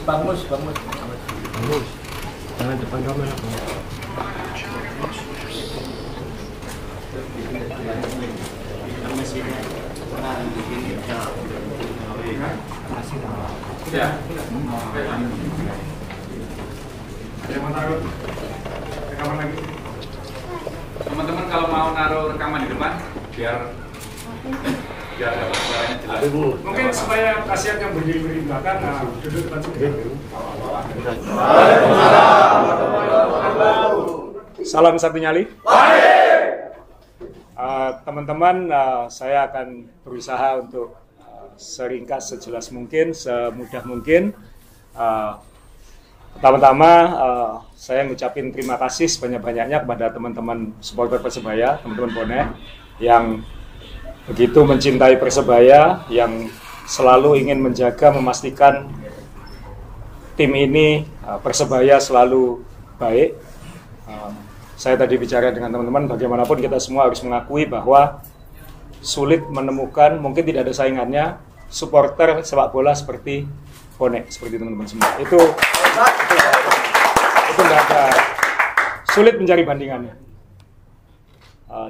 Bangus. Jangan depan kamera. Teman-teman kalau mau naruh rekaman di depan biar dapat suaranya jelas. Mungkin supaya kasihan yang berdiri di belakang, duduk depan sini. Salam satu nyali. Teman-teman, saya akan berusaha untuk seringkas, sejelas mungkin, semudah mungkin. Pertama-tama, saya ngucapin terima kasih sebanyak-banyaknya kepada teman-teman supporter Persebaya, teman-teman bonek yang begitu mencintai Persebaya, yang selalu ingin menjaga, memastikan tim ini, Persebaya selalu baik. Saya tadi bicara dengan teman-teman, bagaimanapun kita semua harus mengakui bahwa sulit menemukan, mungkin tidak ada saingannya, supporter sepak bola seperti bonek, seperti teman-teman semua. Itu nggak ada, sulit mencari bandingannya.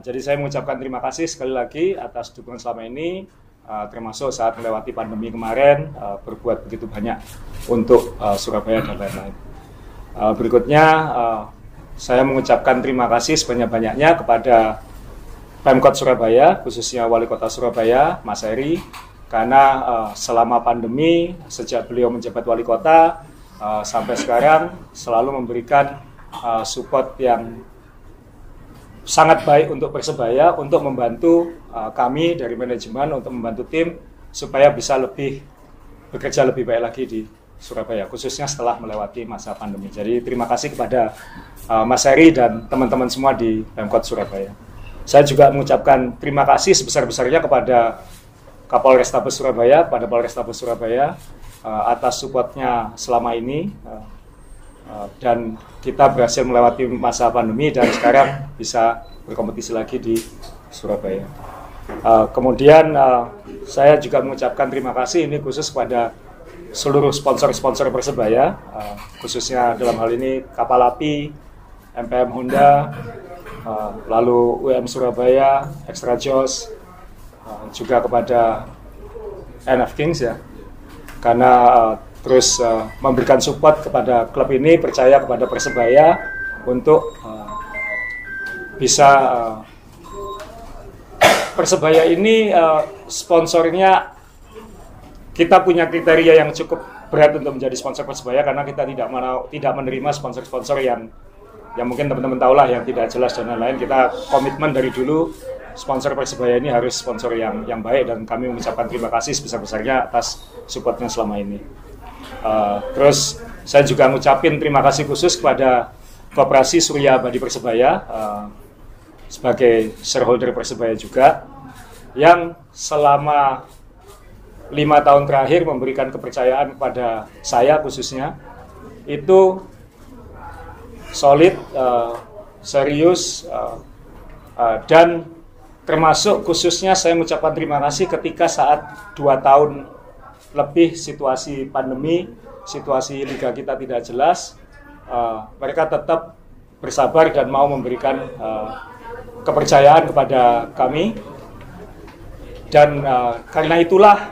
Jadi saya mengucapkan terima kasih sekali lagi atas dukungan selama ini, termasuk saat melewati pandemi kemarin, berbuat begitu banyak untuk Surabaya dan lain-lain. Berikutnya, saya mengucapkan terima kasih sebanyak-banyaknya kepada Pemkot Surabaya, khususnya Wali Kota Surabaya, Mas Heri, karena selama pandemi, sejak beliau menjabat Wali Kota, sampai sekarang selalu memberikan support yang sangat baik untuk Persebaya, untuk membantu kami dari manajemen, untuk membantu tim, supaya bisa bekerja lebih baik lagi di Surabaya, khususnya setelah melewati masa pandemi. Jadi terima kasih kepada Mas Heri dan teman-teman semua di Pemkot Surabaya. Saya juga mengucapkan terima kasih sebesar-besarnya kepada Kapolrestabes Surabaya, kepada Polrestabes Surabaya atas supportnya selama ini, dan kita berhasil melewati masa pandemi dan sekarang bisa berkompetisi lagi di Surabaya. Kemudian saya juga mengucapkan terima kasih ini khusus kepada seluruh sponsor-sponsor Persebaya, khususnya dalam hal ini Kapal Api, MPM Honda, lalu UM Surabaya, Extra Jos, juga kepada NF Kings ya, karena terus memberikan support kepada klub ini, percaya kepada Persebaya untuk bisa Persebaya ini sponsornya, kita punya kriteria yang cukup berat untuk menjadi sponsor Persebaya karena kita tidak menerima sponsor-sponsor yang mungkin teman-teman tahu lah, yang tidak jelas dan lain-lain. Kita komitmen dari dulu sponsor Persebaya ini harus sponsor yang baik, dan kami mengucapkan terima kasih sebesar-besarnya atas supportnya selama ini. Terus saya juga ngucapin terima kasih khusus kepada Koperasi Surya Abadi Persebaya sebagai shareholder Persebaya juga, yang selama 5 tahun terakhir memberikan kepercayaan kepada saya khususnya, itu solid, serius, dan termasuk khususnya saya mengucapkan terima kasih ketika saat 2 tahun lebih situasi pandemi, situasi liga kita tidak jelas, mereka tetap bersabar dan mau memberikan kepercayaan kepada kami, dan karena itulah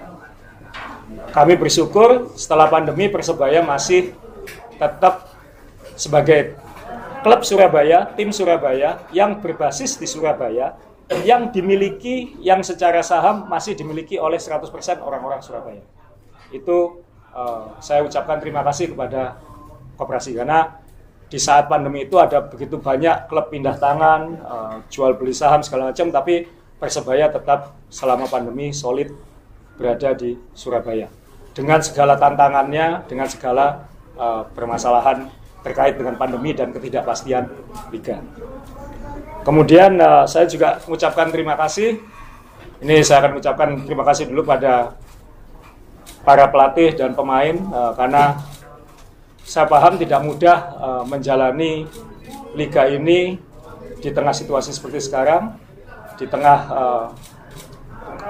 kami bersyukur setelah pandemi Persebaya masih tetap sebagai klub Surabaya, tim Surabaya yang berbasis di Surabaya, yang dimiliki, yang secara saham masih dimiliki oleh 100% orang-orang Surabaya. Itu saya ucapkan terima kasih kepada Koperasi, karena di saat pandemi itu ada begitu banyak klub pindah tangan, jual beli saham segala macam, tapi Persebaya tetap selama pandemi solid berada di Surabaya dengan segala tantangannya, dengan segala permasalahan terkait dengan pandemi dan ketidakpastian liga. Kemudian saya juga mengucapkan terima kasih. Ini saya akan mengucapkan terima kasih dulu pada para pelatih dan pemain karena saya paham tidak mudah menjalani liga ini di tengah situasi seperti sekarang, di tengah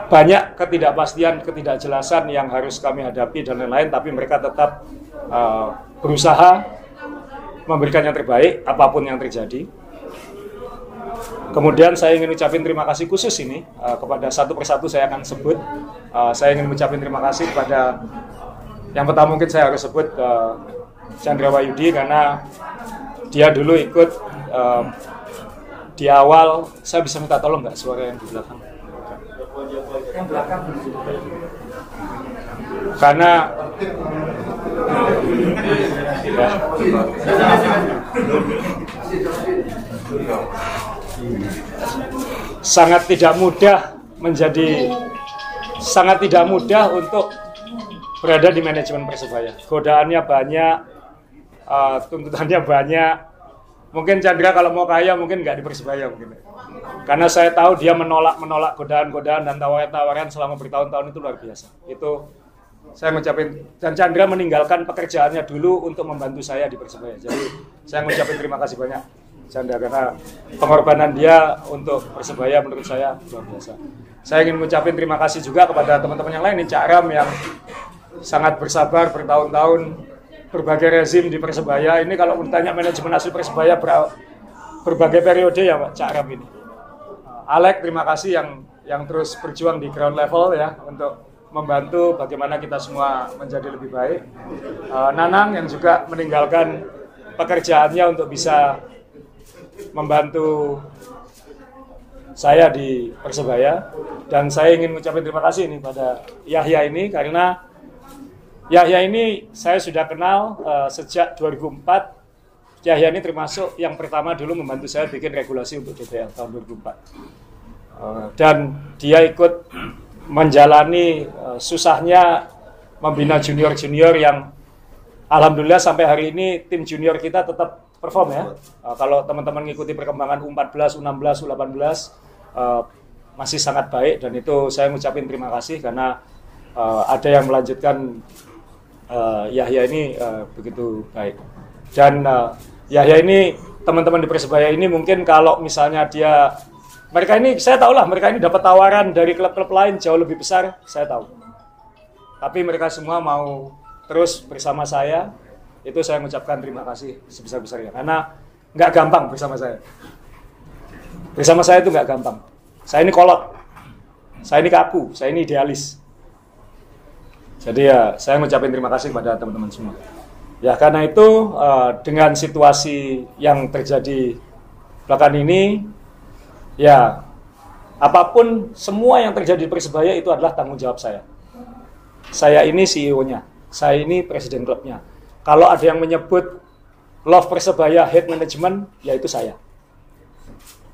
banyak ketidakpastian, ketidakjelasan yang harus kami hadapi dan lain-lain, tapi mereka tetap berusaha memberikan yang terbaik apapun yang terjadi. Kemudian saya ingin ucapin terima kasih khusus ini kepada satu persatu saya akan sebut. Saya ingin ucapin terima kasih kepada yang pertama mungkin saya harus sebut Chandra Wayudi karena dia dulu ikut di awal. Saya bisa minta tolong nggak suara yang di belakang? Yang belakang. Karena ya, sangat tidak mudah untuk berada di manajemen Persebaya. Godaannya banyak, tuntutannya banyak. Mungkin Chandra kalau mau kaya mungkin nggak di Persebaya mungkin. Karena saya tahu dia menolak godaan-godaan dan tawaran-tawaran selama bertahun-tahun itu luar biasa. Itu saya ngucapin, dan Chandra meninggalkan pekerjaannya dulu untuk membantu saya di Persebaya. Jadi saya ngucapin terima kasih banyak Chandra karena pengorbanan dia untuk Persebaya menurut saya luar biasa. Saya ingin mengucapkan terima kasih juga kepada teman-teman yang lain, Cak Ram yang sangat bersabar bertahun-tahun berbagai rezim di Persebaya. Ini kalau ditanya manajemen asli Persebaya berbagai periode ya Pak Cak Ram ini. Alek terima kasih yang terus berjuang di ground level ya untuk membantu bagaimana kita semua menjadi lebih baik. Nanang yang juga meninggalkan pekerjaannya untuk bisa membantu saya di Persebaya. Dan saya ingin mengucapkan terima kasih ini pada Yahya ini karena Yahya ini saya sudah kenal sejak 2004. Yahya ini termasuk yang pertama dulu membantu saya bikin regulasi untuk DBL tahun 2004. Dan dia ikut menjalani susahnya membina junior-junior yang alhamdulillah sampai hari ini tim junior kita tetap perform ya. Kalau teman-teman ngikuti perkembangan U14, U16, U18 masih sangat baik dan itu saya ngucapin terima kasih karena ada yang melanjutkan Yahya ini begitu baik. Dan Yahya ini teman-teman di Persebaya ini mungkin kalau misalnya mereka ini saya tahu lah mereka ini dapat tawaran dari klub-klub lain jauh lebih besar, saya tahu. Tapi mereka semua mau terus bersama saya. Itu saya mengucapkan terima kasih sebesar-besarnya karena nggak gampang bersama saya. Bersama saya itu nggak gampang. Saya ini kolot, saya ini kaku, saya ini idealis. Jadi ya saya mengucapkan terima kasih kepada teman-teman semua. Ya karena itu dengan situasi yang terjadi belakangan ini, ya apapun semua yang terjadi di Persebaya itu adalah tanggung jawab saya. Saya ini CEO-nya, saya ini presiden klubnya. Kalau ada yang menyebut love Persebaya, hate management, ya itu saya.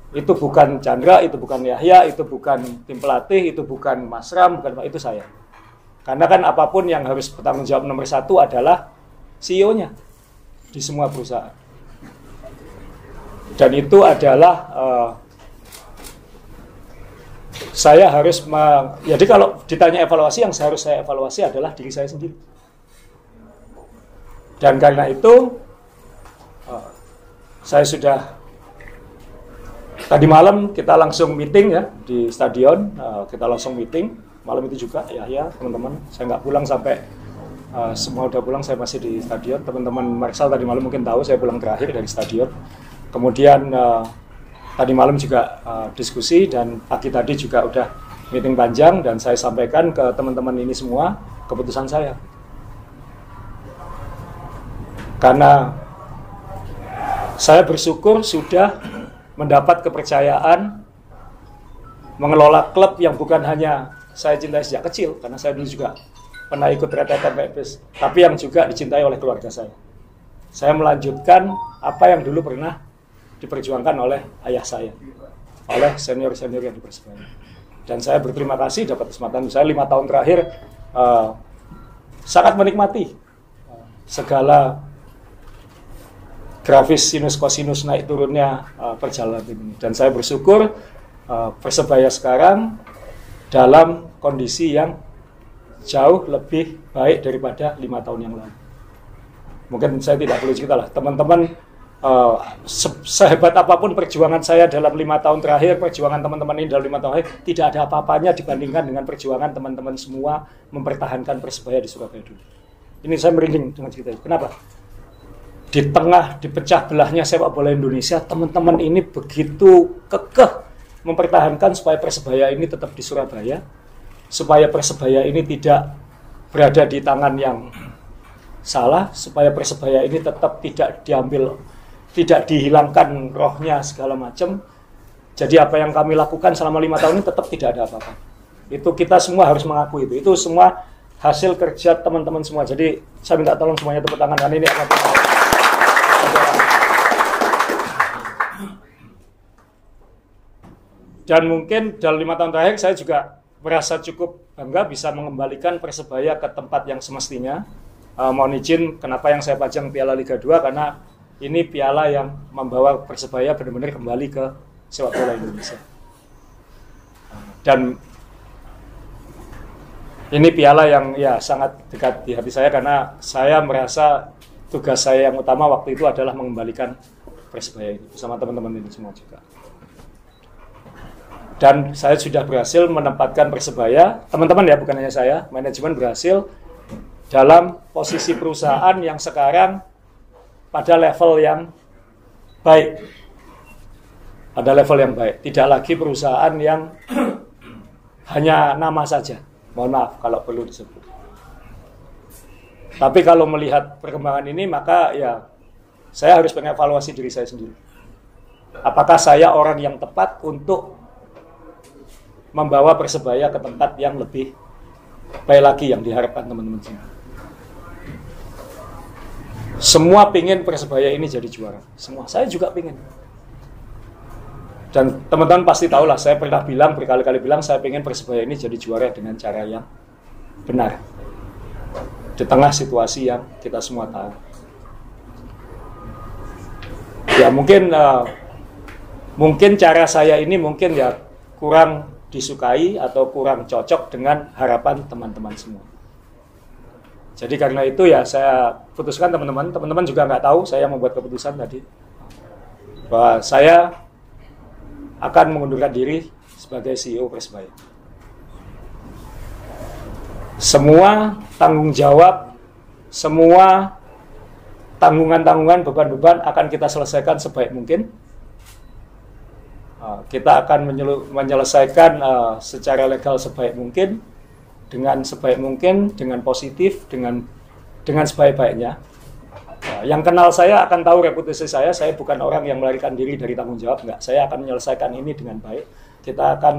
Itu bukan Chandra, itu bukan Yahya, itu bukan tim pelatih, itu bukan Mas Ram, itu saya. Karena kan apapun yang harus bertanggung jawab nomor satu adalah CEO-nya di semua perusahaan. Dan itu adalah saya harus jadi kalau ditanya evaluasi, yang seharusnya saya evaluasi adalah diri saya sendiri. Dan karena itu saya sudah tadi malam kita langsung meeting ya di stadion, kita langsung meeting malam itu juga ya teman-teman. Saya nggak pulang sampai semua udah pulang, saya masih di stadion. Teman-teman Marshall tadi malam mungkin tahu saya pulang terakhir dari stadion. Kemudian tadi malam juga diskusi dan pagi tadi juga udah meeting panjang dan saya sampaikan ke teman-teman ini semua keputusan saya. Karena saya bersyukur sudah mendapat kepercayaan mengelola klub yang bukan hanya saya cintai sejak kecil, karena saya dulu juga pernah ikut rentetan PPS, tapi yang juga dicintai oleh keluarga saya. saya melanjutkan apa yang dulu pernah diperjuangkan oleh ayah saya, oleh senior-senior yang di Persebaya. Dan saya berterima kasih dapat kesempatan. Saya 5 tahun terakhir sangat menikmati segala grafis sinus kosinus naik turunnya perjalanan ini. Dan saya bersyukur Persebaya sekarang dalam kondisi yang jauh lebih baik daripada 5 tahun yang lalu. Mungkin saya tidak perlu cerita lah, teman-teman, sehebat apapun perjuangan saya dalam 5 tahun terakhir, perjuangan teman-teman ini dalam 5 tahun terakhir, tidak ada apa-apanya dibandingkan dengan perjuangan teman-teman semua mempertahankan Persebaya di Surabaya dulu. Ini saya merinding dengan cerita itu. Kenapa? Di tengah dipecah belahnya sepak bola Indonesia, teman-teman ini begitu kekeh mempertahankan supaya Persebaya ini tetap di Surabaya, supaya Persebaya ini tidak berada di tangan yang salah, supaya Persebaya ini tetap tidak diambil, tidak dihilangkan rohnya segala macam. Jadi apa yang kami lakukan selama 5 tahun ini tetap tidak ada apa-apa. Itu kita semua harus mengakui itu. Itu semua hasil kerja teman-teman semua. Jadi saya minta tolong semuanya tepuk tangan, karena ini akan dan mungkin dalam 5 tahun terakhir saya juga merasa cukup bangga bisa mengembalikan Persebaya ke tempat yang semestinya. Mohon izin kenapa yang saya pajang Piala Liga 2, karena ini piala yang membawa Persebaya benar-benar kembali ke sepak bola Indonesia. Dan ini piala yang ya sangat dekat di hati saya, karena saya merasa tugas saya yang utama waktu itu adalah mengembalikan Persebaya ini bersama teman-teman ini semua juga. Dan saya sudah berhasil menempatkan Persebaya, teman-teman ya, bukan hanya saya, manajemen berhasil dalam posisi perusahaan yang sekarang pada level yang baik. Pada level yang baik, tidak lagi perusahaan yang hanya nama saja. Mohon maaf kalau perlu disebut. Tapi kalau melihat perkembangan ini, maka ya saya harus mengevaluasi diri saya sendiri. Apakah saya orang yang tepat untuk membawa Persebaya ke tempat yang lebih baik lagi yang diharapkan teman-teman semua. Semua pingin Persebaya ini jadi juara. Semua, saya juga pingin. Dan teman-teman pasti tahu lah, saya pernah bilang, berkali-kali bilang, saya pingin Persebaya ini jadi juara dengan cara yang benar. Di tengah situasi yang kita semua tahu. Ya mungkin cara saya ini mungkin ya kurang disukai atau kurang cocok dengan harapan teman-teman semua. Jadi karena itu ya saya putuskan teman-teman juga nggak tahu saya membuat keputusan tadi bahwa saya akan mengundurkan diri sebagai CEO Persebaya. Semua tanggung jawab, semua tanggungan-tanggungan, beban-beban akan kita selesaikan sebaik mungkin. Kita akan menyelesaikan secara legal sebaik mungkin, dengan sebaik mungkin, dengan positif, dengan sebaik-baiknya. Yang kenal saya akan tahu reputasi saya bukan orang yang melarikan diri dari tanggung jawab, enggak. Saya akan menyelesaikan ini dengan baik. Kita akan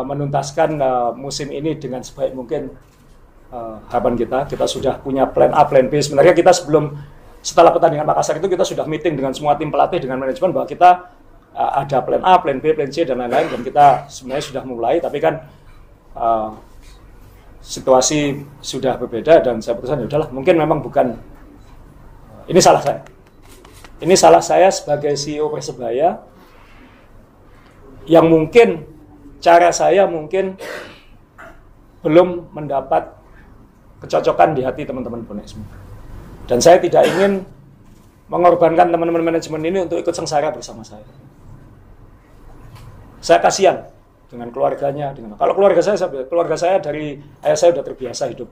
menuntaskan musim ini dengan sebaik mungkin harapan kita. Kita sudah punya plan A, plan B. Sebenarnya kita setelah pertandingan Makassar itu kita sudah meeting dengan semua tim pelatih, dengan manajemen, bahwa kita ada plan A, plan B, plan C, dan lain-lain, dan kita sebenarnya sudah mulai, tapi kan situasi sudah berbeda, dan saya putuskan ya udahlah, mungkin memang bukan, ini salah saya. Ini salah saya sebagai CEO Persebaya, yang mungkin cara saya mungkin belum mendapat kecocokan di hati teman-teman bonek semua. Dan saya tidak ingin mengorbankan teman-teman manajemen ini untuk ikut sengsara bersama saya. Saya kasihan dengan keluarganya. Kalau keluarga saya dari ayah saya sudah terbiasa hidup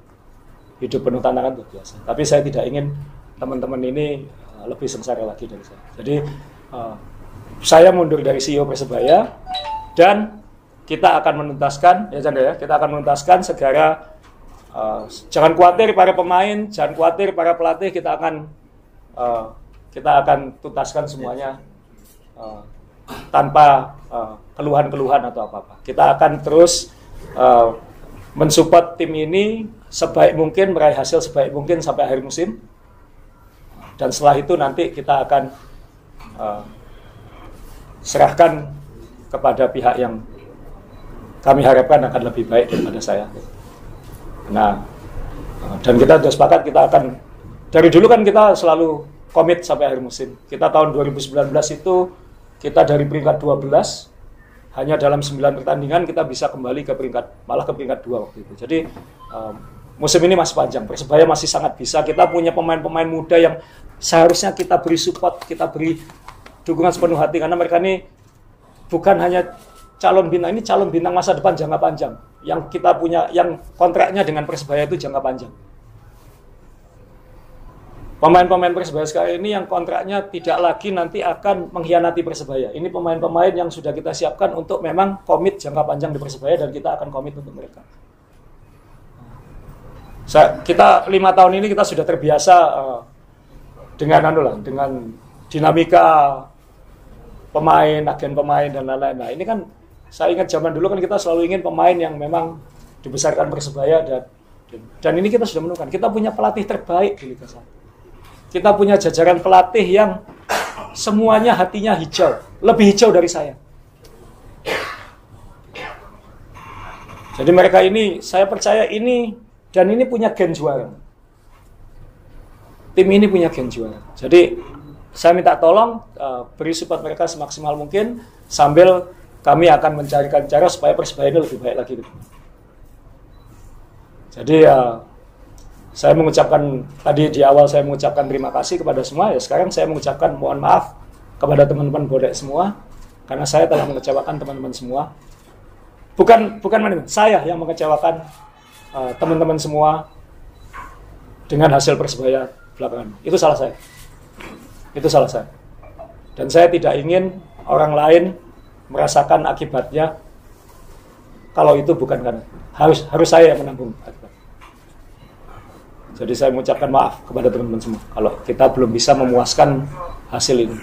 penuh tantangan, terbiasa. Tapi saya tidak ingin teman-teman ini lebih sengsara lagi dari saya. Jadi saya mundur dari CEO Persebaya, dan kita akan menuntaskan, ya Chandra ya, kita akan menuntaskan segera. Jangan khawatir para pemain, jangan khawatir para pelatih, kita akan tuntaskan semuanya tanpa keluhan-keluhan atau apa-apa. Kita akan terus mensupport tim ini sebaik mungkin, meraih hasil sebaik mungkin sampai akhir musim. dan setelah itu nanti kita akan serahkan kepada pihak yang kami harapkan akan lebih baik daripada saya. Nah, dan kita sudah sepakat kita akan, dari dulu kan kita selalu komit sampai akhir musim. Kita tahun 2019 itu kita dari peringkat 12, hanya dalam 9 pertandingan kita bisa kembali ke peringkat, malah ke peringkat 2 waktu itu. Jadi musim ini masih panjang, Persebaya masih sangat bisa. Kita punya pemain-pemain muda yang seharusnya kita beri support, kita beri dukungan sepenuh hati, karena mereka ini bukan hanya calon bintang, ini calon bintang masa depan jangka panjang. Yang kita punya, yang kontraknya dengan Persebaya itu jangka panjang. Pemain-pemain Persebaya sekarang ini yang kontraknya tidak lagi nanti akan mengkhianati Persebaya. Ini pemain-pemain yang sudah kita siapkan untuk memang komit jangka panjang di Persebaya, dan kita akan komit untuk mereka. Kita 5 tahun ini kita sudah terbiasa dengan dinamika pemain, agen pemain, dan lain-lain. Nah, ini kan saya ingat zaman dulu kan kita selalu ingin pemain yang memang dibesarkan Persebaya, dan ini kita sudah menemukan. Kita punya pelatih terbaik di Liga 1. Kita punya jajaran pelatih yang semuanya hatinya hijau, lebih hijau dari saya. Jadi mereka ini, saya percaya ini, dan ini punya gen juara. Tim ini punya gen juara. Jadi saya minta tolong beri support mereka semaksimal mungkin, sambil kami akan mencarikan cara supaya Persebaya ini lebih baik lagi. Jadi saya mengucapkan, tadi di awal saya mengucapkan terima kasih kepada semua, ya sekarang saya mengucapkan mohon maaf kepada teman-teman Bodek semua, karena saya telah mengecewakan teman-teman semua. Bukan manajemen, saya yang mengecewakan teman-teman semua dengan hasil Persebaya belakangan. Itu salah saya. Itu salah saya. Dan saya tidak ingin orang lain merasakan akibatnya, kalau itu bukan karena harus saya yang menanggung akibat. Jadi saya mengucapkan maaf kepada teman-teman semua kalau kita belum bisa memuaskan hasil ini.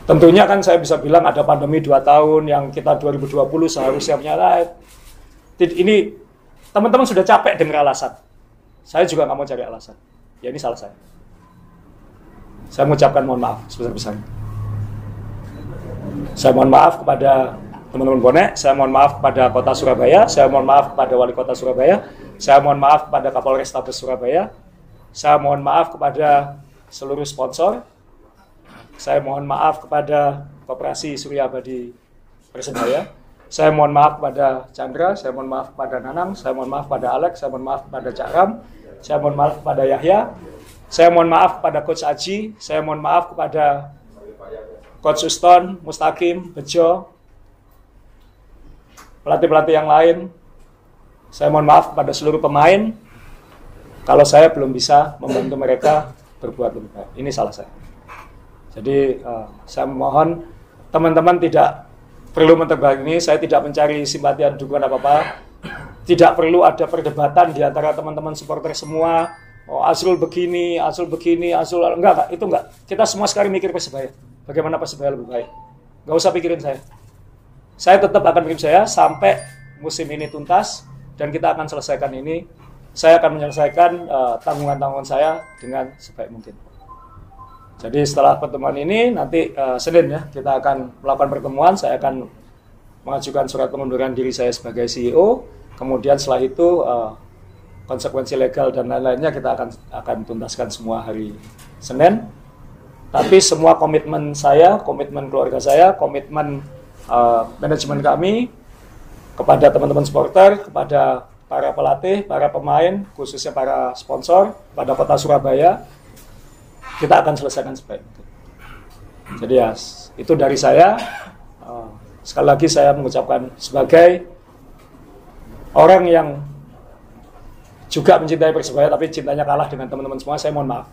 Tentunya kan saya bisa bilang ada pandemi 2 tahun yang kita 2020 seharusnya punya live. Ini teman-teman sudah capek dengar alasan. Saya juga nggak mau cari alasan. Ya ini salah saya. Saya mengucapkan mohon maaf sebesar-besarnya. Saya mohon maaf kepada teman-teman bonek, saya mohon maaf kepada Kota Surabaya, saya mohon maaf kepada Wali Kota Surabaya, saya mohon maaf kepada Kapolrestabes Surabaya, saya mohon maaf kepada seluruh sponsor, saya mohon maaf kepada Koperasi Surya Abadi Persebaya, saya mohon maaf kepada Chandra, saya mohon maaf kepada Nanang, saya mohon maaf kepada Alex, saya mohon maaf kepada Cak Ram, saya mohon maaf kepada Yahya, saya mohon maaf kepada Coach Aji, saya mohon maaf kepada Coach Uston, Mustaqim, Bejo, pelatih-pelatih yang lain. Saya mohon maaf kepada seluruh pemain kalau saya belum bisa membantu mereka berbuat lebih baik. Ini salah saya. Jadi saya mohon teman-teman tidak perlu menterbang ini. Saya tidak mencari simpati dan dukungan apa-apa. Tidak perlu ada perdebatan di antara teman-teman supporter semua. Oh, Azrul begini, Azrul enggak, itu enggak. Kita semua sekarang mikir Persebaya. Bagaimana Persebaya lebih baik. Enggak usah pikirin saya. Saya tetap akan bikin saya sampai musim ini tuntas dan kita akan selesaikan ini. Saya akan menyelesaikan tanggungan-tanggungan saya dengan sebaik mungkin. Jadi setelah pertemuan ini nanti Senin ya kita akan melakukan pertemuan. Saya akan mengajukan surat pengunduran diri saya sebagai CEO. Kemudian setelah itu konsekuensi legal dan lain-lainnya kita akan tuntaskan semua hari Senin. Tapi semua komitmen saya, komitmen keluarga saya, komitmen manajemen kami kepada teman-teman supporter, kepada para pelatih, para pemain, khususnya para sponsor, pada Kota Surabaya, kita akan selesaikan sebaik mungkin. Jadi ya, itu dari saya. Sekali lagi saya mengucapkan sebagai orang yang juga mencintai Persebaya, tapi cintanya kalah dengan teman-teman semua, saya mohon maaf.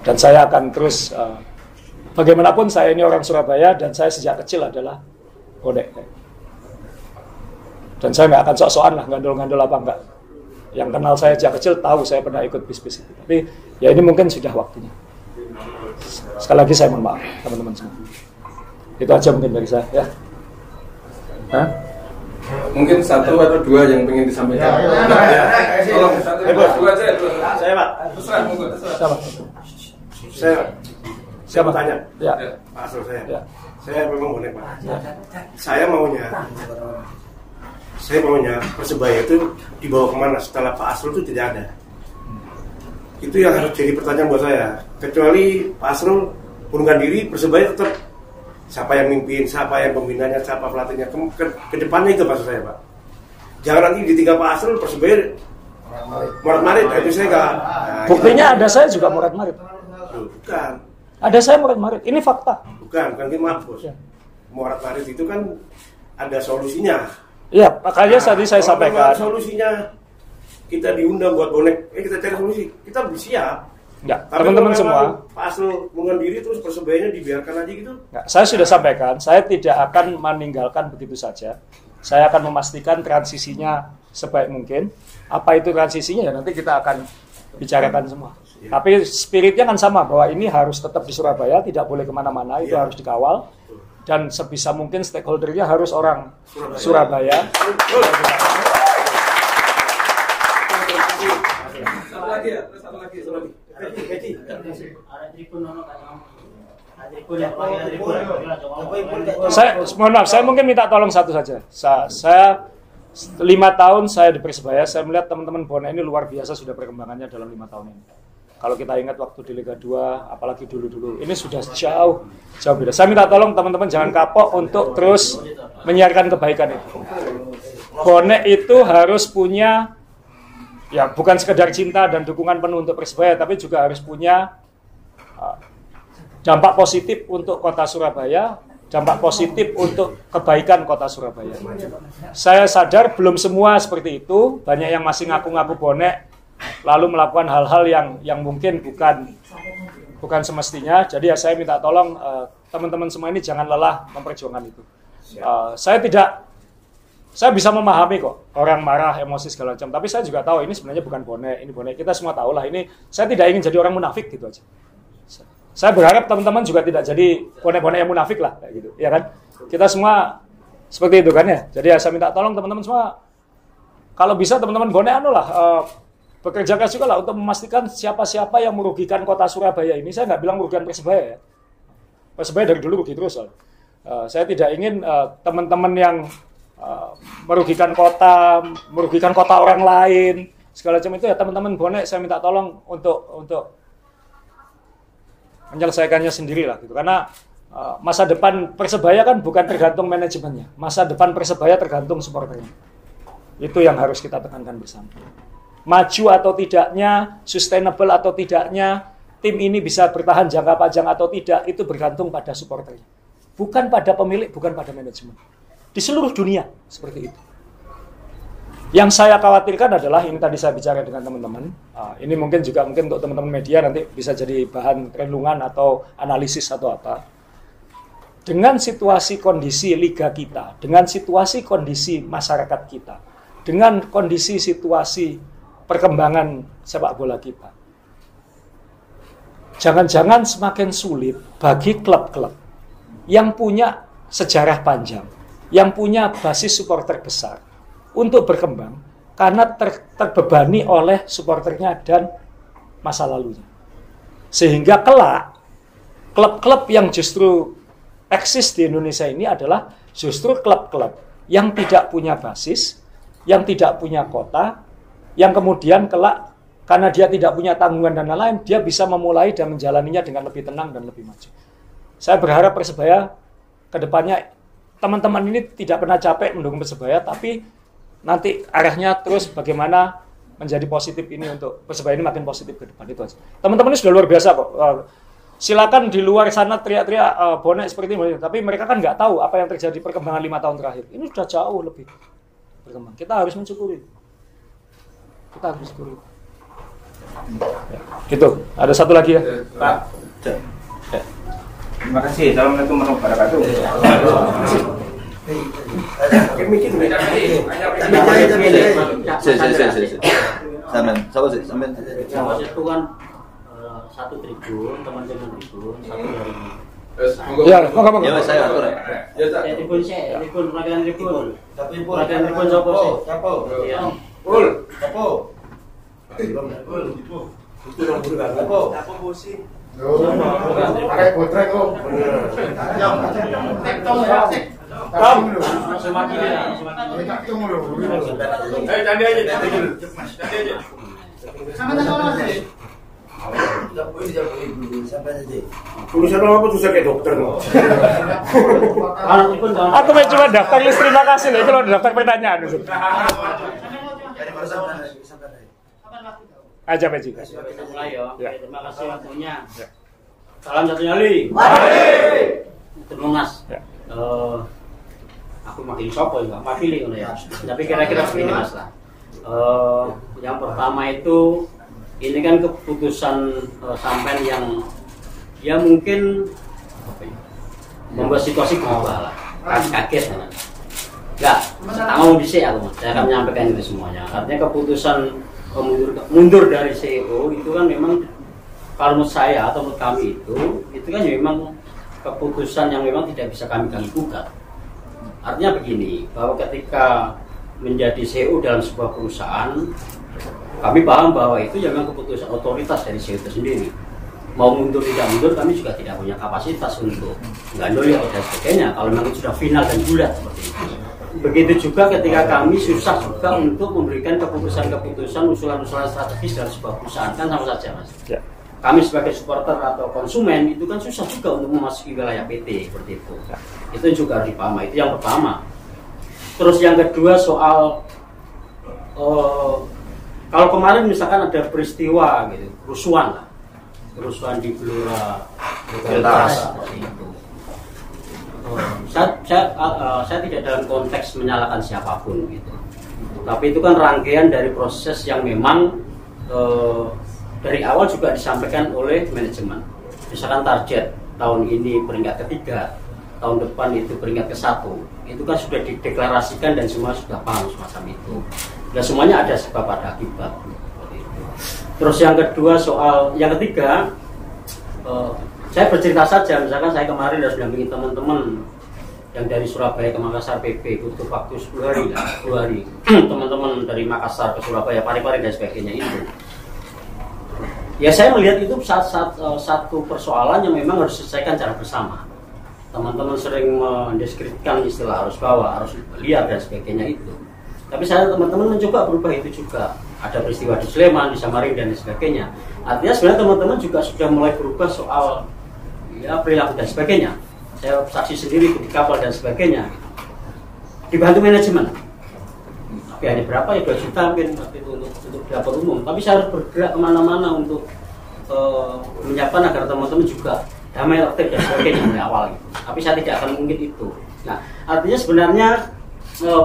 Dan saya akan terus, bagaimanapun saya ini orang Surabaya, dan saya sejak kecil adalah bonek. Dan saya nggak akan sok-sokan lah, ngandol-ngandol apa enggak. Yang kenal saya sejak kecil tahu saya pernah ikut bis-bis itu. Tapi ya ini mungkin sudah waktunya. Sekali lagi saya mohon maaf teman-teman semua. Itu aja mungkin dari saya ya. Hah? Mungkin satu atau dua yang ingin disampaikan. Tolong satu, dua aja. Saya Pak. Terserah, monggo, terserah. Saya tanya. Ya. Pak Asrul saya. Ya. Saya memang bonek Pak. Saya maunya Persebaya itu dibawa kemana setelah Pak Asrul itu tidak ada. Itu yang harus jadi pertanyaan buat saya. Kecuali Pak Asrul mengundurkan diri, Persebaya tetap siapa yang mimpin, siapa yang pembinanya, siapa pelatihnya, ke depannya itu maksud saya Pak. Jangan nanti ditinggal Pak Asrul, Persebaya morat-marit, itu saya nggak. Buktinya ada saya juga morat-marit. Bukan. Ada saya morat-marit. Ini fakta. Bukan maaf bos. Ya. Morat-marit itu kan ada solusinya. Iya, makanya tadi saya sampaikan. Solusinya kita diundang buat bonek, kita cari solusi, kita siap. Ya, Tapi teman-teman kalau semua. Pak Asrul mengundurkan diri terus Persebayanya dibiarkan aja gitu. Ya, saya sudah sampaikan, saya tidak akan meninggalkan begitu saja. Saya akan memastikan transisinya sebaik mungkin. Apa itu transisinya ya nanti kita akan bicarakan semua. Tapi spiritnya kan sama, bahwa ini harus tetap di Surabaya, tidak boleh kemana-mana, itu harus dikawal. Dan sebisa mungkin stakeholdernya harus orang Surabaya. Satu lagi. Saya mohon maaf, saya mungkin minta tolong satu saja. Saya 5 tahun saya di Persebaya, saya melihat teman-teman bonek ini luar biasa sudah perkembangannya dalam 5 tahun ini. Kalau kita ingat waktu di Liga 2, apalagi dulu-dulu, ini sudah jauh beda. Saya minta tolong teman-teman jangan kapok untuk terus menyiarkan kebaikan itu. Bonek itu harus punya, ya bukan sekedar cinta dan dukungan penuh untuk Persebaya, tapi juga harus punya dampak positif untuk kota Surabaya, dampak positif untuk kebaikan kota Surabaya. Saya sadar belum semua seperti itu, banyak yang masih ngaku-ngaku bonek, lalu melakukan hal-hal yang mungkin bukan semestinya. Jadi ya saya minta tolong teman-teman semua ini jangan lelah memperjuangkan itu. Saya bisa memahami kok orang marah, emosi segala macam. Tapi saya juga tahu ini sebenarnya bukan bonek, ini bonek. Kita semua tahu lah ini. Saya tidak ingin jadi orang munafik gitu aja. Saya berharap teman-teman juga tidak jadi bonek-bonek yang munafik lah, kayak gitu, ya kan? Kita semua seperti itu kan ya. Jadi ya saya minta tolong teman-teman semua, kalau bisa teman-teman bonek bekerja keras juga lah untuk memastikan siapa-siapa yang merugikan kota Surabaya ini. Saya nggak bilang merugikan Persebaya ya. Persebaya dari dulu rugi terus. Saya tidak ingin teman-teman yang merugikan kota orang lain, segala macam itu ya teman-teman bonek saya minta tolong untuk menyelesaikannya sendiri lah gitu. Karena masa depan Persebaya kan bukan tergantung manajemennya. Masa depan Persebaya tergantung supporternya. Itu yang harus kita tekankan bersama. Maju atau tidaknya, sustainable atau tidaknya, tim ini bisa bertahan jangka panjang atau tidak, itu bergantung pada supporternya. Bukan pada pemilik, bukan pada manajemen. Di seluruh dunia seperti itu. Yang saya khawatirkan adalah, ini tadi saya bicara dengan teman-teman, ini mungkin untuk teman-teman media nanti bisa jadi bahan renungan atau analisis atau apa. Dengan situasi kondisi liga kita, dengan situasi kondisi masyarakat kita, dengan kondisi situasi perkembangan sepak bola kita, jangan-jangan semakin sulit bagi klub-klub yang punya sejarah panjang, yang punya basis supporter besar, untuk berkembang karena terbebani oleh supporternya dan masa lalunya. Sehingga kelak klub-klub yang justru eksis di Indonesia ini adalah justru klub-klub yang tidak punya basis, yang tidak punya kota, yang kemudian kelak karena dia tidak punya tanggungan dan lain-lain, dia bisa memulai dan menjalaninya dengan lebih tenang dan lebih maju. Saya berharap Persebaya ke depannya, teman-teman ini tidak pernah capek mendukung Persebaya, tapi nanti arahnya terus bagaimana menjadi positif ini untuk Persebaya ini makin positif ke depan, itu aja. Teman-teman ini sudah luar biasa kok. Silakan di luar sana teriak-teriak bonek seperti ini, tapi mereka kan nggak tahu apa yang terjadi perkembangan 5 tahun terakhir. Ini sudah jauh lebih berkembang. Kita harus mensyukuri. Ya, gitu. Ada satu lagi ya, Pak. Ya. Terima kasih. Assalamualaikum warahmatullahi wabarakatuh. Itu kan 1 tribun, teman-teman tribun, 1 dari Ya, monggo. Ya, saya atur. Ya, Cak. Tribun perwakilan tribun. Perwakilan tribun sapa sih? Siapa? Iya. Pul. Siapa? Itu orang muda kan? Siapa bosi? Pakai potrek kok. Semakin ya, semakin. Candi aja, candi aja. Tulisan apa susah kayak dokter kok. Aku mau cuma daftar list terima kasih loh, kalau daftar pertanyaan. Aja Meji. Kita mulai ya. Ya. Terima kasih waktunya. Ya. Salam satu nyali. Termonas. Ya. Aku makin sopo ya, nggak pilih ngono ya. Tapi kira-kira begini Mas lah. Yang pertama itu ini kan keputusan sampean yang ya mungkin apa ya, membuat situasi berubah lah. Kaget kan. Enggak, tak mau disik aku. Saya akan menyampaikan itu semuanya. Artinya keputusan mundur dari CEO itu kan memang kalau menurut saya atau menurut kami itu kan memang keputusan yang memang tidak bisa kami gugat. Artinya begini, bahwa ketika menjadi CEO dalam sebuah perusahaan, kami paham bahwa itu memang keputusan otoritas dari CEO itu sendiri. Mau mundur tidak mundur, kami juga tidak punya kapasitas untuk menggandoli dan sebagainya. Kalau memang itu sudah final dan bulat seperti itu. Begitu juga ketika kami susah juga untuk memberikan keputusan-keputusan, usulan-usulan strategis dalam sebuah perusahaan, kan sama saja Mas. Ya. Kami sebagai supporter atau konsumen itu kan susah juga untuk memasuki wilayah PT seperti itu. Itu juga harus dipahami. Itu yang pertama. Terus yang kedua soal kalau kemarin misalkan ada peristiwa gitu, kerusuhan di Gelora seperti itu. Saya tidak dalam konteks menyalahkan siapapun gitu. Tapi itu kan rangkaian dari proses yang memang dari awal juga disampaikan oleh manajemen. Misalkan target tahun ini peringkat ketiga, tahun depan itu peringkat ke-1. Itu kan sudah dideklarasikan dan semua sudah paham semacam itu. Dan semuanya ada sebab ada akibat. Terus yang kedua yang ketiga, saya bercerita saja. Misalkan saya kemarin harus dampingi teman-teman yang dari Surabaya ke Makassar PP butuh waktu 10 hari. Teman-teman dari Makassar ke Surabaya, Parepare dan sebagainya itu. Ya saya melihat itu satu persoalan yang memang harus diselesaikan secara bersama. Teman-teman sering mendeskripsikan istilah arus bawah, arus liar dan sebagainya itu. Tapi teman-teman mencoba berubah itu juga. Ada peristiwa di Sleman, di Samarinda dan sebagainya. Artinya sebenarnya teman-teman juga sudah mulai berubah soal ya perilaku dan sebagainya. Saya saksi sendiri di kapal dan sebagainya. Dibantu manajemen. Hanya berapa ya 2 juta mungkin waktu itu untuk dapur umum. Tapi saya harus bergerak kemana-mana untuk menyiapkan agar teman-teman juga damai tertib dan sebagainya dari awal gitu. Tapi saya tidak akan mungkin itu. Nah, artinya sebenarnya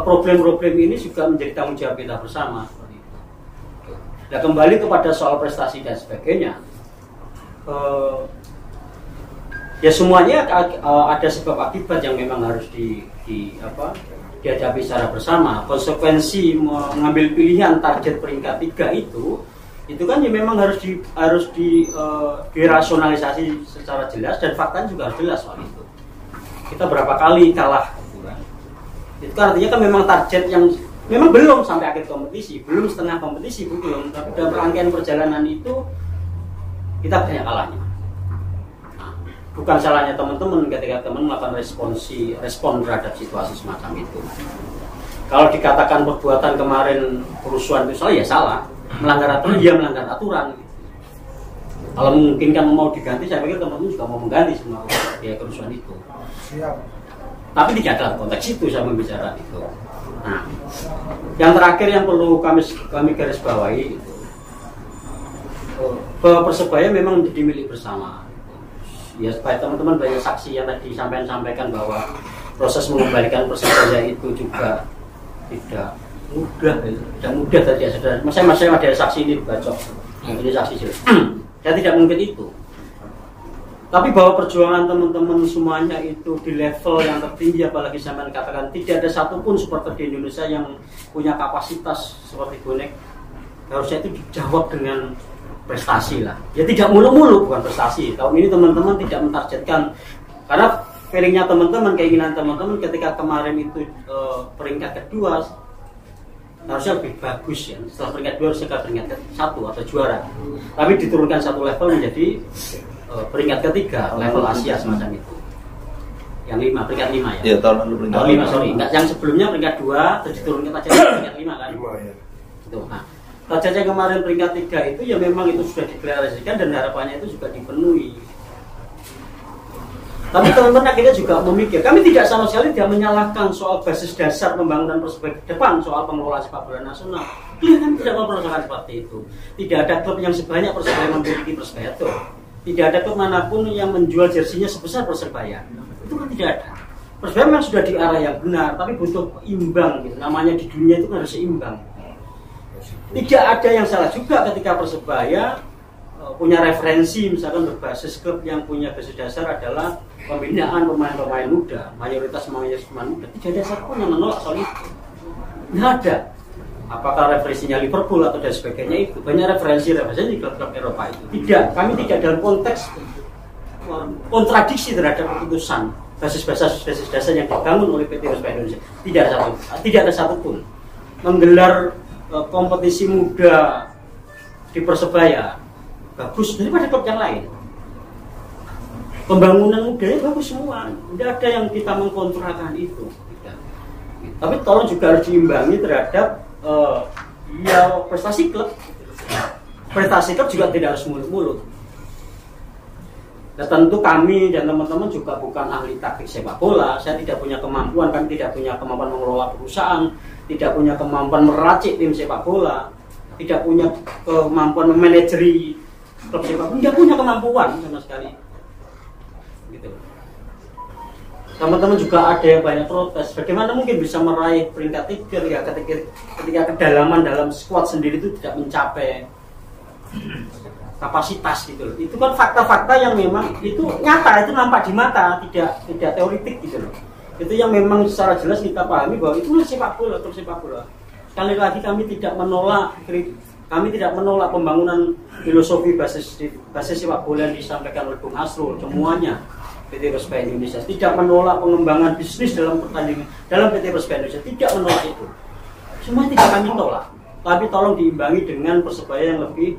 problem-problem ini juga menjadi tanggung jawab kita bersama. Nah, kembali kepada soal prestasi dan sebagainya, ya semuanya ada sebab akibat yang memang harus dihadapi secara bersama. Konsekuensi mengambil pilihan target peringkat 3 itu kan ya memang harus dirasionalisasi secara jelas dan faktanya juga harus jelas soal itu. Kita berapa kali kalah, itu kan artinya kan memang target yang memang belum sampai akhir kompetisi, belum setengah kompetisi belum, tapi dalam rangkaian perjalanan itu kita banyak kalahnya. Bukan salahnya teman-teman ketika teman melakukan respon terhadap situasi semacam itu. Kalau dikatakan perbuatan kemarin kerusuhan itu salah, ya salah. Melanggar aturan, dia melanggar aturan. Kalau memungkinkan mau diganti, saya pikir teman-teman juga mau mengganti semua kerusuhan itu. Siap. Tapi tidak dalam konteks itu saya membicarakan itu. Nah, yang terakhir yang perlu kami garis bawahi itu, bahwa Persebaya memang menjadi milik bersama. Ya, supaya teman-teman banyak saksi yang tadi sampaikan bahwa proses mengembalikan Persebaya itu juga tidak mudah tadi ya saudara. Saya ada saksi ini dibacok. Ini saksi jelas. Saya tidak mungkin itu. Tapi bahwa perjuangan teman-teman semuanya itu di level yang tertinggi, apalagi saya katakan tidak ada satupun supporter di Indonesia yang punya kapasitas seperti bonek, harusnya itu dijawab dengan prestasi lah. Ya tidak mulu-mulu bukan prestasi. Tahun ini teman-teman tidak mentargetkan Karena feelingnya teman-teman, keinginan teman-teman ketika kemarin itu peringkat kedua harusnya lebih bagus ya. Setelah peringkat 2 harusnya ke peringkat 1 atau juara. Tapi diturunkan 1 level menjadi peringkat ketiga, level Asia semacam itu. Yang 5, peringkat 5 ya. Iya, tahun lalu peringkat 5, sorry. Enggak, yang sebelumnya peringkat 2 terus diturunkan aja peringkat 5 kan. 5 ya. Itu. Nah, Raja yang kemarin peringkat 3 itu ya memang itu sudah dideklarasikan dan harapannya itu juga dipenuhi. Tapi teman-teman akhirnya juga memikir, kami tidak sama sekali tidak menyalahkan soal basis dasar pembangunan Persebaya ke depan, soal pengelola sepak bola nasional. Dia kan tidak mempersoalkan seperti itu. Tidak ada klub yang sebanyak Persebaya memiliki Persebaya itu. Tidak ada klub manapun yang menjual jersinya sebesar Persebaya. Itu kan tidak ada. Persebaya memang sudah di arah yang benar, tapi butuh imbang gitu. Namanya di dunia itu kan harus seimbang. Tidak ada yang salah juga ketika Persebaya punya referensi misalkan berbasis klub yang punya basis dasar adalah pembinaan pemain-pemain muda, mayoritas pemain muda. Tidak ada satupun yang menolak soal itu. Tidak ada. Apakah referensinya Liverpool atau dan sebagainya itu banyak referensi di klub-klub Eropa itu. Tidak, kami tidak dalam konteks kontradiksi terhadap keputusan basis dasar yang dibangun oleh PT Persebaya Indonesia. Tidak ada satupun menggelar kompetisi muda di Persebaya bagus daripada klub yang lain. Pembangunan mudanya bagus semua. Tidak ada yang kita mengkontrakan itu. Tidak. Tapi tolong juga harus diimbangi terhadap ya prestasi klub. Prestasi klub juga tidak harus mulut-mulut. Dan tentu kami dan teman-teman juga bukan ahli taktik sepak bola. Saya tidak punya kemampuan, kami tidak punya kemampuan mengelola perusahaan, tidak punya kemampuan meracik tim sepak bola, tidak punya kemampuan memanajeri klub sepak bola, tidak punya kemampuan sama sekali. Gitu. Teman-teman juga ada yang banyak protes. Bagaimana mungkin bisa meraih peringkat 3 ya ketika kedalaman dalam skuad sendiri itu tidak mencapai kapasitas gitu loh. Itu kan fakta-fakta yang memang itu nyata, itu nampak di mata, tidak teoritik gitu loh. Itu yang memang secara jelas kita pahami bahwa itu sepak bola, klub sepak bola. Sekali lagi kami tidak menolak pembangunan filosofi basis sepak bola yang disampaikan oleh Bung Asrul semuanya. PT Persebaya Indonesia tidak menolak pengembangan bisnis dalam pertandingan dalam PT Persebaya Indonesia, tidak menolak itu. Semua tidak kami tolak, tapi tolong diimbangi dengan Persebaya yang lebih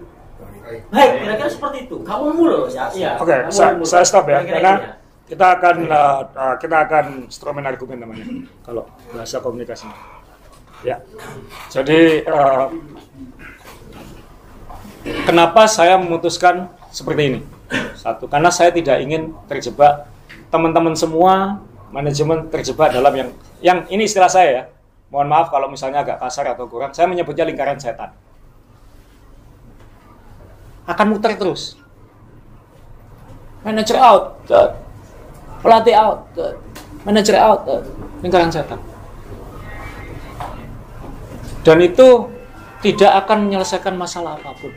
baik. Kira-kira seperti itu. Kamu mulu ya. Oke, saya stop ya, karena kita akan instrumen argumen namanya kalau bahasa komunikasi. Ya, jadi kenapa saya memutuskan seperti ini? Satu, karena saya tidak ingin terjebak, teman-teman semua manajemen terjebak dalam yang ini istilah saya ya. Mohon maaf kalau misalnya agak kasar atau kurang, saya menyebutnya lingkaran setan. Akan muter terus. Manager out, pelatih out, manager out, lingkaran setan. Dan itu tidak akan menyelesaikan masalah apapun.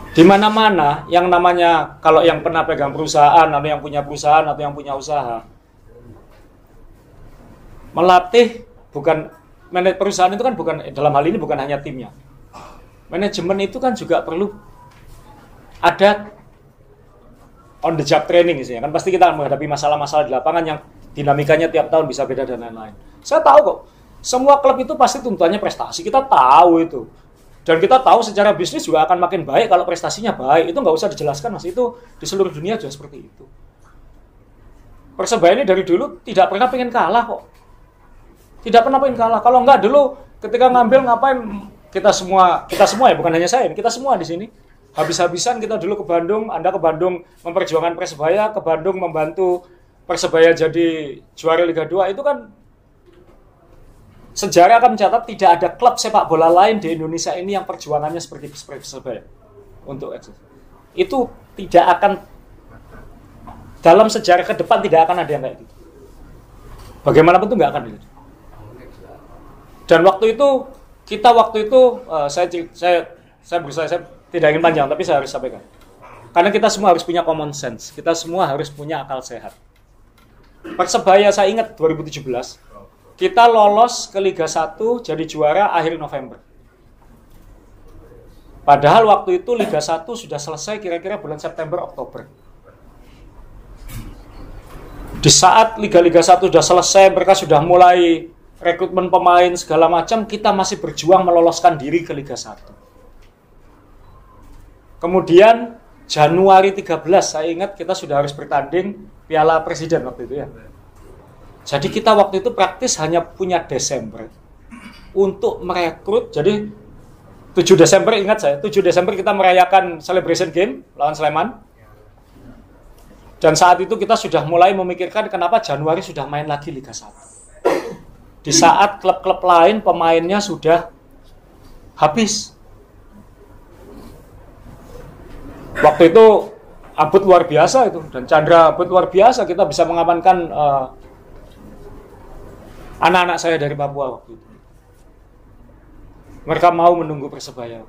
Di mana-mana yang namanya, kalau yang pernah pegang perusahaan atau yang punya perusahaan atau yang punya usaha, melatih bukan perusahaan itu kan bukan, dalam hal ini bukan hanya timnya. Manajemen itu kan juga perlu ada on the job training isinya. Kan pasti kita menghadapi masalah-masalah di lapangan yang dinamikanya tiap tahun bisa beda dan lain-lain. Saya tahu kok, semua klub itu pasti tuntutannya prestasi. Kita tahu itu. Dan kita tahu secara bisnis juga akan makin baik kalau prestasinya baik. Itu nggak usah dijelaskan, Mas. Itu di seluruh dunia juga seperti itu. Persebaya ini dari dulu tidak pernah pengen kalah kok. Tidak pernah pengen kalah. Kalau nggak dulu ketika ngambil ngapain kita semua ya, bukan hanya saya, kita semua di sini. Habis-habisan kita dulu ke Bandung, Anda ke Bandung memperjuangkan Persebaya, ke Bandung membantu Persebaya jadi juara Liga 2. Itu kan sejarah akan mencatat tidak ada klub sepak bola lain di Indonesia ini yang perjuangannya seperti Persebaya untuk eksis. Itu tidak akan, dalam sejarah ke depan tidak akan ada yang kayak gitu. Bagaimanapun itu nggak akan gitu. Dan waktu itu saya berusaha, saya tidak ingin panjang tapi saya harus sampaikan. Karena kita semua harus punya common sense, kita semua harus punya akal sehat. Persebaya saya ingat 2017 kita lolos ke Liga 1 jadi juara akhir November. Padahal waktu itu Liga 1 sudah selesai kira-kira bulan September, Oktober. Di saat Liga-Liga 1 sudah selesai, mereka sudah mulai rekrutmen pemain segala macam, kita masih berjuang meloloskan diri ke Liga 1. Kemudian Januari 13, saya ingat kita sudah harus bertanding Piala Presiden waktu itu ya. Jadi kita waktu itu praktis hanya punya Desember untuk merekrut. Jadi 7 Desember, ingat saya, 7 Desember kita merayakan celebration game lawan Sleman. Dan saat itu kita sudah mulai memikirkan kenapa Januari sudah main lagi Liga 1. Di saat klub-klub lain pemainnya sudah habis. Waktu itu Abut luar biasa itu, dan Chandra Abut luar biasa, kita bisa mengamankan anak-anak saya dari Papua waktu itu. Mereka mau menunggu Persebaya.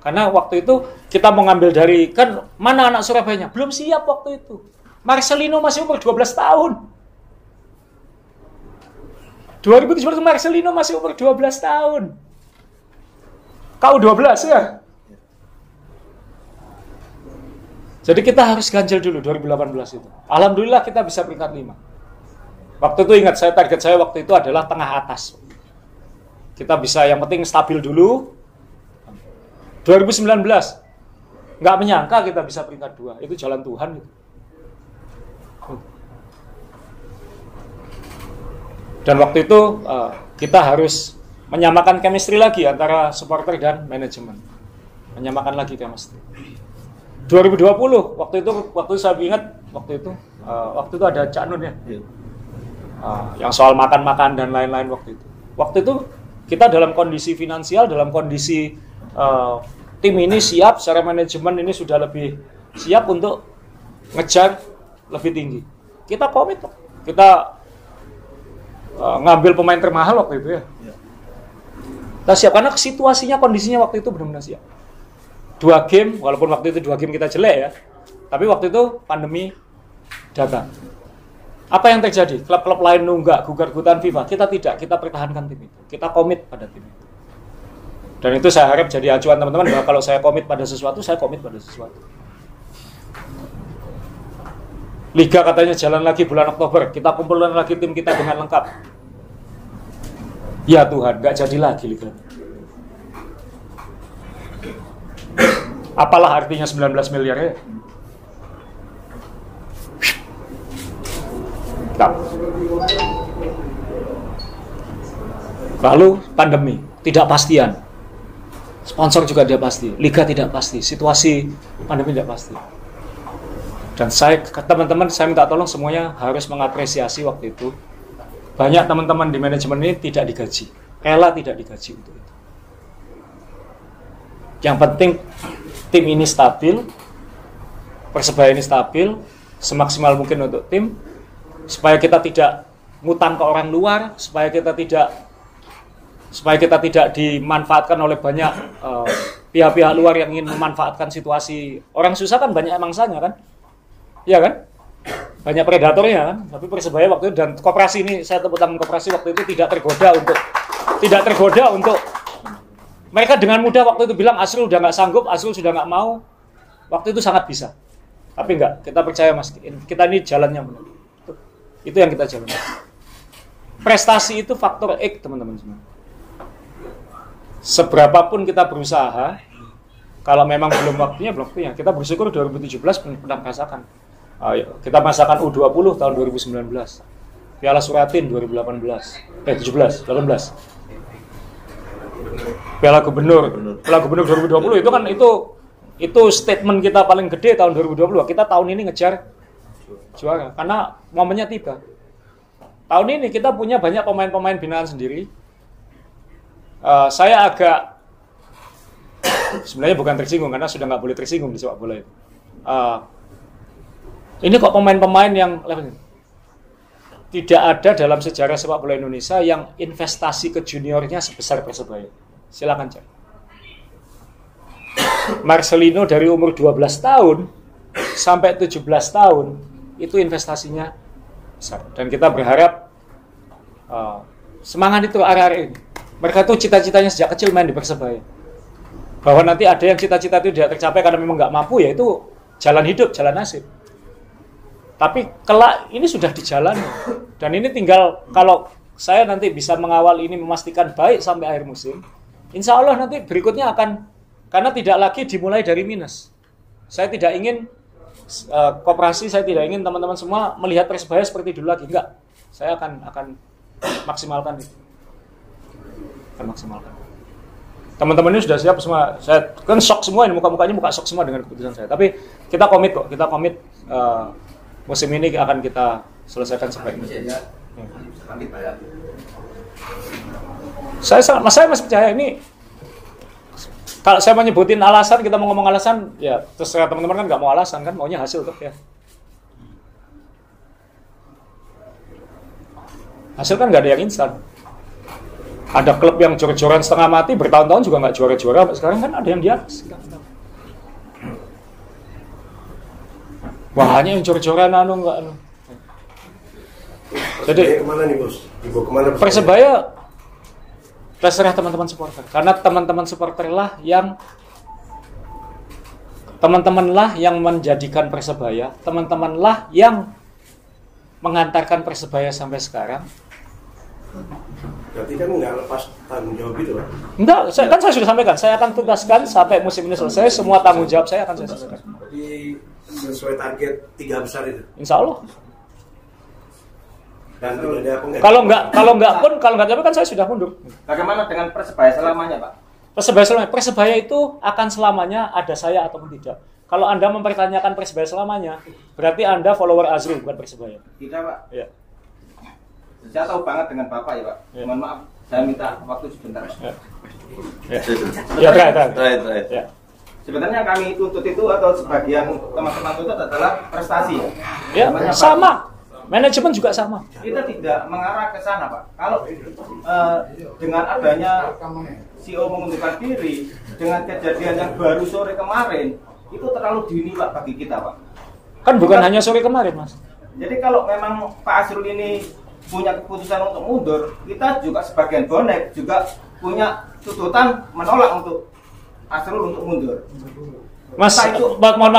Karena waktu itu kita mengambil dari, kan mana anak Surabayanya? Belum siap waktu itu. Marcelino masih umur 12 tahun. 2017 Marcelino masih umur 12 tahun. Kau 12 ya? Jadi kita harus ganjel dulu 2018 itu. Alhamdulillah kita bisa peringkat 5. Waktu itu ingat saya, target saya waktu itu adalah tengah atas. Kita bisa, yang penting stabil dulu. 2019 nggak menyangka kita bisa peringkat 2. Itu jalan Tuhan gitu. Dan waktu itu kita harus menyamakan chemistry lagi antara supporter dan manajemen. Menyamakan lagi chemistry. 2020 waktu itu saya ingat waktu itu ada Cak Nun ya. Yang soal makan-makan dan lain-lain waktu itu. Waktu itu kita dalam kondisi finansial, dalam kondisi tim ini siap, secara manajemen ini sudah lebih siap untuk ngejar lebih tinggi. Kita komit, kita ngambil pemain termahal waktu itu ya. Kita siap karena situasinya, kondisinya waktu itu benar-benar siap. 2 game, walaupun waktu itu 2 game kita jelek ya, tapi waktu itu pandemi datang. Apa yang terjadi? Klub-klub lain nunggak gugat-gugatan FIFA, kita tidak, kita pertahankan tim itu. Kita komit pada tim itu. Dan itu saya harap jadi acuan teman-teman, bahwa kalau saya komit pada sesuatu, saya komit pada sesuatu. Liga katanya jalan lagi bulan Oktober, kita kumpulkan lagi tim kita dengan lengkap. Ya Tuhan, nggak jadi lagi Liga. Apalah artinya 19 miliar ya? Lalu pandemi, tidak pastian. Sponsor juga tidak pasti, liga tidak pasti, situasi pandemi tidak pasti. Dan saya, teman-teman, saya minta tolong semuanya harus mengapresiasi waktu itu. Banyak teman-teman di manajemen ini tidak digaji, rela tidak digaji untuk itu. Yang penting tim ini stabil, Persebaya ini stabil, semaksimal mungkin untuk tim, supaya kita tidak ngutang ke orang luar, supaya kita tidak dimanfaatkan oleh banyak pihak-pihak luar yang ingin memanfaatkan situasi. Orang susah kan banyak mangsanya kan, iya kan, banyak predatornya kan. Tapi Persebaya waktu itu, dan koperasi ini, saya tepuk tangan koperasi waktu itu tidak tergoda untuk mereka dengan mudah waktu itu bilang Asrul udah nggak sanggup, Asrul sudah nggak mau. Waktu itu sangat bisa, tapi enggak, kita percaya Mas, kita ini jalannya benar. Itu yang kita jalankan. Prestasi itu faktor X teman-teman semua. Seberapapun kita berusaha, kalau memang belum waktunya, kita bersyukur 2017 pernah merasakan. Kita merasakan U20 tahun 2019, Piala Suratin 18. Piala Gubernur 2020 itu kan itu statement kita paling gede tahun 2020. Kita tahun ini ngejar juara karena momennya tiba. Tahun ini kita punya banyak pemain-pemain binaan sendiri. Saya agak sebenarnya bukan tersinggung karena sudah nggak boleh tersinggung di sepak bola itu. Ini kok pemain-pemain yang tidak ada dalam sejarah sepak bola Indonesia yang investasi ke juniornya sebesar Persebaya. Silakan cek. Marcelino dari umur 12 tahun sampai 17 tahun itu investasinya besar. Dan kita berharap semangat itu arek-arek ini. Mereka tuh cita-citanya sejak kecil main di Persebaya. Bahwa nanti ada yang cita-cita itu tidak tercapai karena memang nggak mampu, ya itu jalan hidup, jalan nasib. Tapi kelak ini sudah dijalani. Dan ini tinggal kalau saya nanti bisa mengawal ini memastikan baik sampai akhir musim, insya Allah nanti berikutnya akan, karena tidak lagi dimulai dari minus. Saya tidak ingin koperasi, saya tidak ingin teman-teman semua melihat Persebaya seperti dulu lagi. Enggak, saya akan maksimalkan itu. Akan maksimalkan. Teman-teman ini sudah siap semua. Saya kan shock semua ini, muka-mukanya muka shock semua dengan keputusan saya. Tapi kita komit kok, kita komit musim ini akan kita selesaikan sampai ini. Saya masih percaya ini. Kalau saya menyebutin alasan, kita mau ngomong alasan, ya terserah teman-teman kan nggak mau alasan kan, maunya hasil tuh ya. Hasil kan nggak ada yang instan. Ada klub yang jor-joran setengah mati bertahun-tahun juga nggak juara-juara. Sekarang kan ada yang di atas. Wah, hanya yang jor-joran nggak. Jadi kemana nih bos? Dibawa kemana? Persebaya terserah teman-teman supporter. Karena teman-teman supporter lah yang menjadikan Persebaya, teman-teman lah yang mengantarkan Persebaya sampai sekarang. Berarti kan nggak lepas tanggung jawab gitu kan? Enggak, saya sudah sampaikan. Saya akan tugaskan sampai musim ini selesai, semua tanggung jawab saya akan saya selesaikan. Jadi sesuai target 3 besar itu? Insya Allah. Dan tidak ada kalau nggak tapi kan saya sudah mundur. Bagaimana dengan Persebaya selamanya, Pak? Persebaya itu akan selamanya ada saya ataupun tidak. Kalau Anda mempertanyakan Persebaya selamanya, berarti Anda follower Azrul bukan Persebaya. Tidak, Pak. Ya. Saya tahu banget dengan Bapak ya, Pak. Ya. Mohon maaf, saya minta waktu sebentar. Ya. Ya, terakhir. Ya. Sebenarnya kami tuntut itu atau sebagian teman-teman tuntut adalah prestasi. Ya, sama. Manajemen juga sama. Kita tidak mengarah ke sana, Pak. Kalau dengan adanya CEO mengundurkan diri, dengan kejadian yang baru sore kemarin, itu terlalu dini, Pak, bagi kita, Pak. Kan bukan hanya sore kemarin, Mas. Jadi kalau memang Pak Azrul ini punya keputusan untuk mundur, kita juga sebagian bonek juga punya tuntutan menolak untuk Azrul untuk mundur. Mas, mohon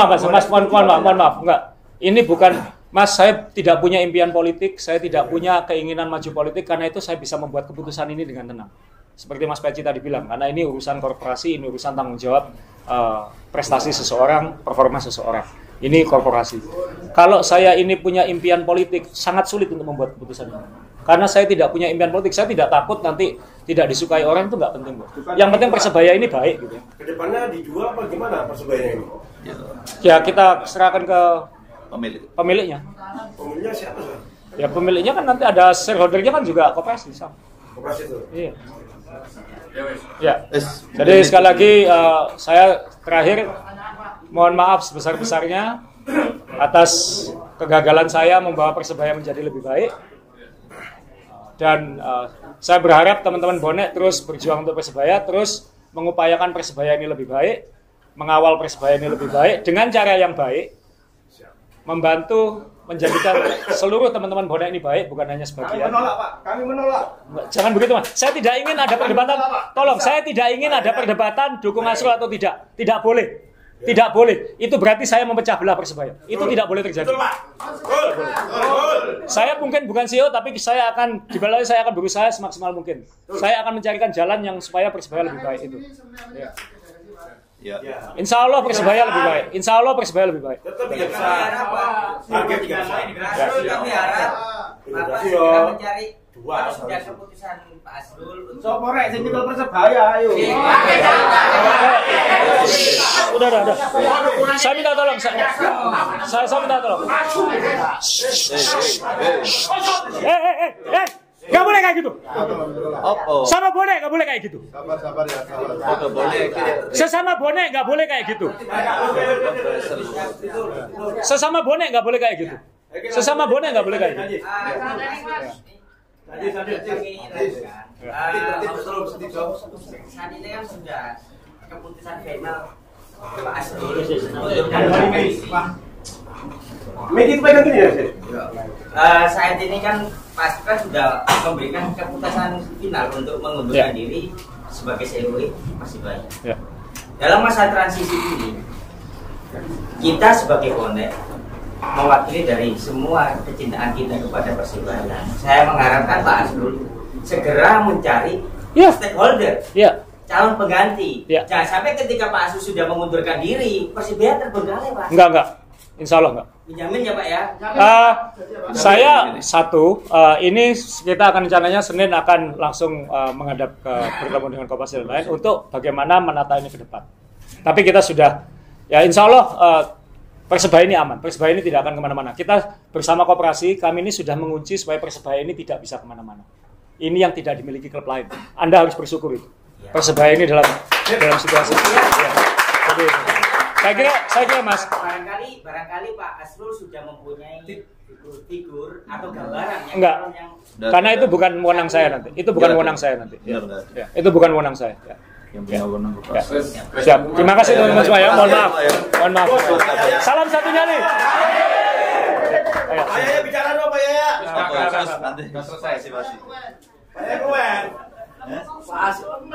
maaf, enggak. Ini bukan, Mas, saya tidak punya impian politik, saya tidak punya keinginan maju politik, karena itu saya bisa membuat keputusan ini dengan tenang. Seperti Mas Peci tadi bilang, karena ini urusan korporasi, ini urusan tanggung jawab prestasi seseorang, performa seseorang. Ini korporasi. Kalau saya ini punya impian politik, sangat sulit untuk membuat keputusan ini. Karena saya tidak punya impian politik, saya tidak takut nanti tidak disukai orang, itu nggak penting. Yang penting Persebaya ini baik. Gitu. Kedepannya dijual apa gimana Persebaya ini? Ya kita serahkan ke pemiliknya. Pemiliknya siapa sih? Ya pemiliknya kan nanti ada shareholdernya kan juga koperasi sama. Koperasi itu? Iya. Ya. Jadi sekali lagi saya terakhir mohon maaf sebesar-besarnya atas kegagalan saya membawa Persebaya menjadi lebih baik. Dan saya berharap teman-teman bonek terus berjuang untuk Persebaya, terus mengupayakan Persebaya ini lebih baik, mengawal Persebaya ini lebih baik dengan cara yang baik. Membantu menjadikan seluruh teman-teman bonek ini baik, bukan hanya sebagian. Kami menolak, Pak. Kami menolak. Jangan begitu, Mas. Saya tidak ingin ada perdebatan. Tolong, saya tidak ingin ada perdebatan dukung Azrul atau tidak. Tidak boleh. Tidak boleh. Itu berarti saya memecah belah Persebaya. Itu tidak boleh terjadi. Saya mungkin bukan CEO, tapi saya akan di balik saya akan berusaha semaksimal mungkin. Saya akan mencarikan jalan yang supaya Persebaya lebih baik itu. Ya. Ya. Insya Allah Persebaya lebih baik. Insya Allah Persebaya lebih baik. Tetap tidak bisa. Target 3 besar. Kami harap Bapak segera mencari sudah keputusan Pak Azrul. Sopo rek sing nyekel Persebaya ayo. Udah. Saya minta tolong. Saya minta tolong. Gak boleh kayak gitu. Sama bonek gak boleh kayak gitu. Sesama bonek gak boleh kayak gitu. Sesama bonek gak boleh kayak gitu. Sesama bonek gak boleh kayak gitu. Saat ini kan sudah keputusan final Pak Azrul. Media pegang gini ya, Saat ini kan Pak Azrul sudah memberikan keputusan final untuk mengundurkan diri sebagai CEO Persebaya. Dalam masa transisi ini, kita sebagai bonek mewakili dari semua kecintaan kita kepada Persebaya. Saya mengharapkan Pak Asrul segera mencari stakeholder, calon pengganti. Jangan sampai ketika Pak Asrul sudah mengundurkan diri, Persebaya terbengkalai, Pak. Enggak. Insya Allah enggak. Menjamin ya Pak ya? Saya ini kita akan rencananya Senin akan langsung menghadap ke bertemu dengan Kopassus dan lain untuk bagaimana menata ini ke depan. Tapi kita sudah, ya insya Allah Persebaya ini aman. Persebaya ini tidak akan kemana-mana. Kita bersama koperasi, kami ini sudah mengunci supaya Persebaya ini tidak bisa kemana-mana. Ini yang tidak dimiliki klub lain. Anda harus bersyukur itu. Persebaya ini dalam situasi. Jadi, saya kira Mas. Barangkali Pak Asrul sudah mempunyai figur atau gambaran yang enggak. Karena itu bukan wewenang saya nanti. Itu bukan wewenang saya nanti. Ya. Itu bukan wewenang saya. Ya. Yang punya wewenang ya. Siap. Terima kasih teman-teman semua ya. Mohon maaf. Salam satunya nih. Ayo bicara dong Pak Yaya. Nanti selesai sih masih. Pak Yaya keluar. Pak Asrul.